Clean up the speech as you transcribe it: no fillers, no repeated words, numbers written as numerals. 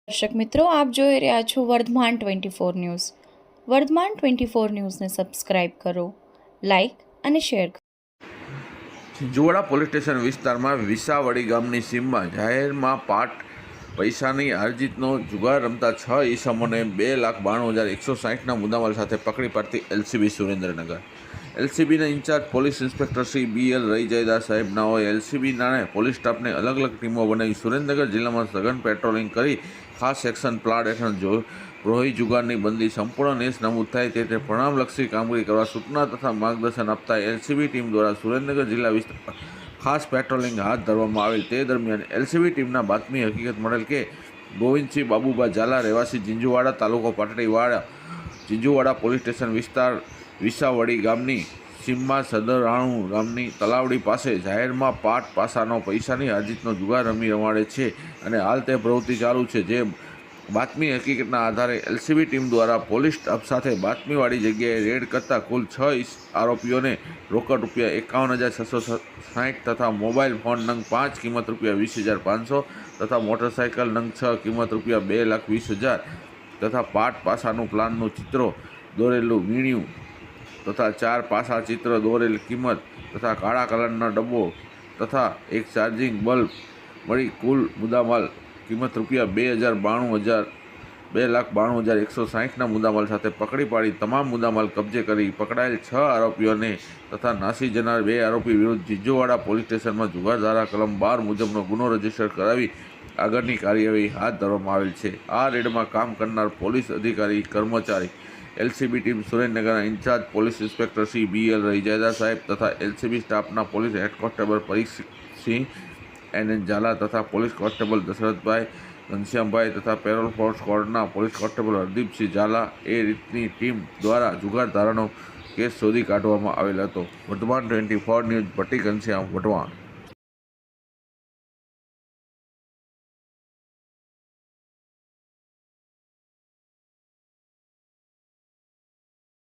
દર્શક મિત્રો, આપ જોઈ રહ્યા છો વર્ધમાન 24 ન્યૂઝ. વર્ધમાન 24 ન્યૂઝને સબસ્ક્રાઇબ કરો, લાઇક અને શેર કરો. ચિંચુવાડા પોલીસ સ્ટેશન વિસ્તારમાં વિસાવડી ગામની સીમમાં જાહેરમાં પૈસાની હારજીતનો જુગાર રમતા 6 ઈસમોને 2,92,160ના મુદ્દામાલ સાથે પકડી પાડતી એલસીબી સુરેન્દ્રનગર. એલસીબીના in charge police inspector Shri BL Raijada સાહેબનાઓએ એલસીબીના પોલીસ સ્ટાફને અલગ અલગ ટીમો બનાવી સુરેન્દ્રનગર જિલ્લામાં સઘન પેટ્રોલિંગ કરી ખાસ એક્શન પ્લાન હેઠળ રોહી જુગારની બંદી સંપૂર્ણ નેસ નાબૂદ થાય તે પરિણામલક્ષી કામગીરી કરવા સૂચના તથા માર્ગદર્શન આપતા એલસીબી ટીમ દ્વારા સુરેન્દ્રનગર જિલ્લા વિસ્તારમાં ખાસ પેટ્રોલિંગ હાથ ધરવામાં આવેલ. તે દરમિયાન એલસીબી ટીમના બાતમી હકીકત મળેલ કે ગોવિંદસિંહ બાબુભા ઝાલા રહેવાસી ઝીંઝુવાડા તાલુકો પાટડીવાડા ઝીંઝુવાડા પોલીસ સ્ટેશન વિસ્તાર વિસાવડી ગામની સીમમાં સદરાણુ ગામની તલાવડી પાસે જાહેરમાં પાસાનો પૈસાની હારજીતનો જુગાર રમાડે છે અને હાલ તે પ્રવૃત્તિ ચાલુ છે. જે બાતમી હકીકતના આધારે એલસીબી ટીમ દ્વારા પોલીસ સ્ટાફ સાથે બાતમીવાળી જગ્યાએ રેડ કરતા કુલ 6 આરોપીઓને રોકડ ₹51,660 તથા મોબાઈલ ફોન નંગ 5 કિંમત ₹20,500 તથા મોટરસાઇકલ નંગ 6 કિંમત ₹2,20,000 તથા પાસાનું પ્લાનનું ચિત્રો દોરેલું વીણ્યું તથા 4 પાસા ચિત્ર દોરેલ કિંમત તથા કાળા કલરનો ડબ્બો તથા એક ચાર્જિંગ બલ્બ મળી કુલ મુદ્દામાલ કિંમત ₹2,92,160ના મુદ્દામાલ સાથે પકડી પાડી તમામ મુદ્દામાલ કબજે કરી પકડાયેલ 6 આરોપીઓને તથા નાસી જનાર 2 આરોપી વિરુદ્ધ ઝીંઝુવાડા પોલીસ સ્ટેશનમાં જુગાર ધારા કલમ 12 મુજબનો ગુનો રજીસ્ટર કરાવી આગળની કાર્યવાહી હાથ ધરવામાં આવેલ છે. આ રેડમાં કામ કરનાર પોલીસ અધિકારી કર્મચારી એલસીબી ટીમ સુરેન્દ્રનગરના in charge police inspector Shri BL Raijada સાહેબ તથા એલસીબી સ્ટાફના police head constable Parikshsinh NN Zala તથા પોલીસ કોન્સ્ટેબલ દશરથભાઈ ઘનશ્યામભાઈ તથા પેરોલ ફોર્સ સ્ક્વોડના પોલીસ કોન્સ્ટેબલ હરદીપસિંહ ઝાલા એ રીતની ટીમ દ્વારા જુગાર ધારાનો કેસ શોધી કાઢવામાં આવેલ હતો. વર્ધમાન 24 ન્યૂઝ ભટ્ટી ઘનશ્યામ વઢવાણ.